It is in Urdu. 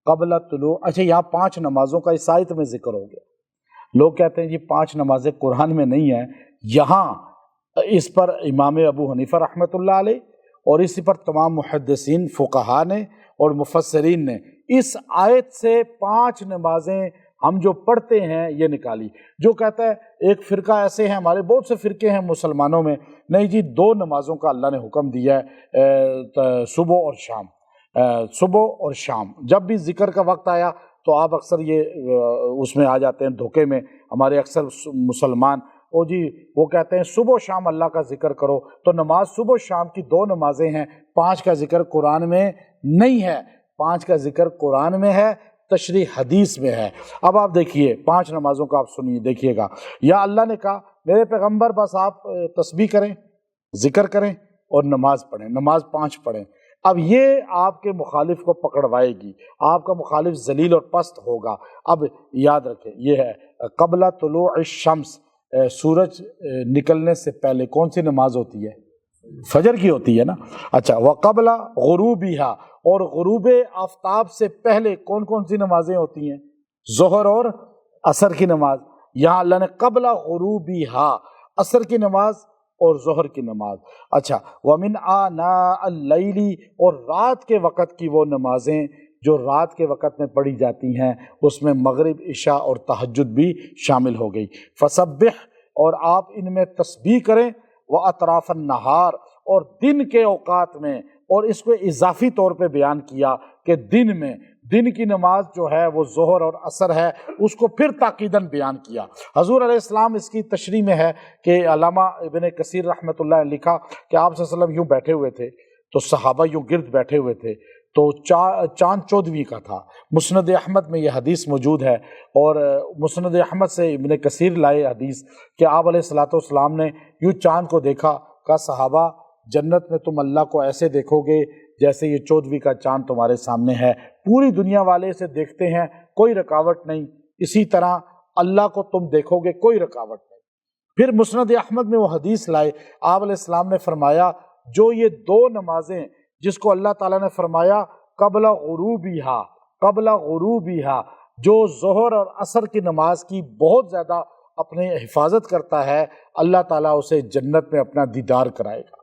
قبل طلوع، اچھا یہاں 5 نمازوں کا اس آیت میں ذکر ہو گیا۔ لوگ کہتے ہیں جی 5 نمازیں قرآن میں نہیں ہیں، یہاں اس پر امام ابو حنیفہ رحمۃ اللہ علیہ اور اسی پر تمام محدثین فقہا نے اور مفسرین نے اس آیت سے 5 نمازیں ہم جو پڑھتے ہیں یہ نکالی۔ جو کہتا ہے ایک فرقہ ایسے ہیں، ہمارے بہت سے فرقے ہیں مسلمانوں میں، نہیں جی 2 نمازوں کا اللہ نے حکم دیا ہے، صبح اور شام، صبح اور شام۔ جب بھی ذکر کا وقت آیا تو آپ اکثر یہ اس میں آ جاتے ہیں دھوکے میں، ہمارے اکثر مسلمان جی وہ کہتے ہیں صبح و شام اللہ کا ذکر کرو، تو نماز صبح و شام کی 2 نمازیں ہیں، 5 کا ذکر قرآن میں نہیں ہے، 5 کا ذکر قرآن میں ہے، تشریح حدیث میں ہے۔ اب آپ دیکھیے 5 نمازوں کا آپ سنیے، دیکھیے گا یا اللہ نے کہا میرے پیغمبر بس آپ تسبیح کریں، ذکر کریں اور نماز پڑھیں، نماز 5 پڑھیں۔ اب یہ آپ کے مخالف کو پکڑوائے گی، آپ کا مخالف ذلیل اور پست ہوگا۔ اب یاد رکھیں یہ ہے قبل طلوع الشمس، سورج نکلنے سے پہلے کون سی نماز ہوتی ہے؟ فجر کی ہوتی ہے نا۔ اچھا وقبل غروبیہا، اور غروب آفتاب سے پہلے کون کون سی نمازیں ہوتی ہیں؟ ظہر اور عصر کی نماز۔ یہاں اللہ نے قبل غروبیہا، عصر کی نماز اور ظہر کی نماز۔ اچھا ومن آناء اللیل، اور رات کے وقت کی وہ نمازیں جو رات کے وقت میں پڑھی جاتی ہیں، اس میں مغرب، عشاء اور تہجد بھی شامل ہو گئی۔ فسبح، اور آپ ان میں تسبیح کریں، واطراف النہار، اور دن کے اوقات میں، اور اس کو اضافی طور پہ بیان کیا کہ دن میں، دن کی نماز جو ہے وہ ظہر اور عصر ہے، اس کو پھر تاکیداً بیان کیا۔ حضور علیہ السلام اس کی تشریح میں ہے کہ علامہ ابن کثیر رحمۃ اللہ نے لکھا کہ آپ صلی اللہ علیہ وسلم یوں بیٹھے ہوئے تھے تو صحابہ یوں گرد بیٹھے ہوئے تھے، تو چاند 14ویں کا تھا۔ مسند احمد میں یہ حدیث موجود ہے، اور مسند احمد سے ابن کثیر لائے حدیث کہ آپ علیہ الصلوۃ والسلام نے یوں چاند کو دیکھا، کہا صحابہ جنت میں تم اللہ کو ایسے دیکھو گے جیسے یہ 14ویں کا چاند تمہارے سامنے ہے، پوری دنیا والے اسے دیکھتے ہیں کوئی رکاوٹ نہیں، اسی طرح اللہ کو تم دیکھو گے کوئی رکاوٹ نہیں۔ پھر مسند احمد میں وہ حدیث لائے، آپ علیہ السلام نے فرمایا جو یہ 2 نمازیں جس کو اللہ تعالیٰ نے فرمایا قبل غروبیہا، قبل غروبیہا، جو ظہر اور عصر کی نماز کی بہت زیادہ اپنے حفاظت کرتا ہے، اللہ تعالیٰ اسے جنت میں اپنا دیدار کرائے گا۔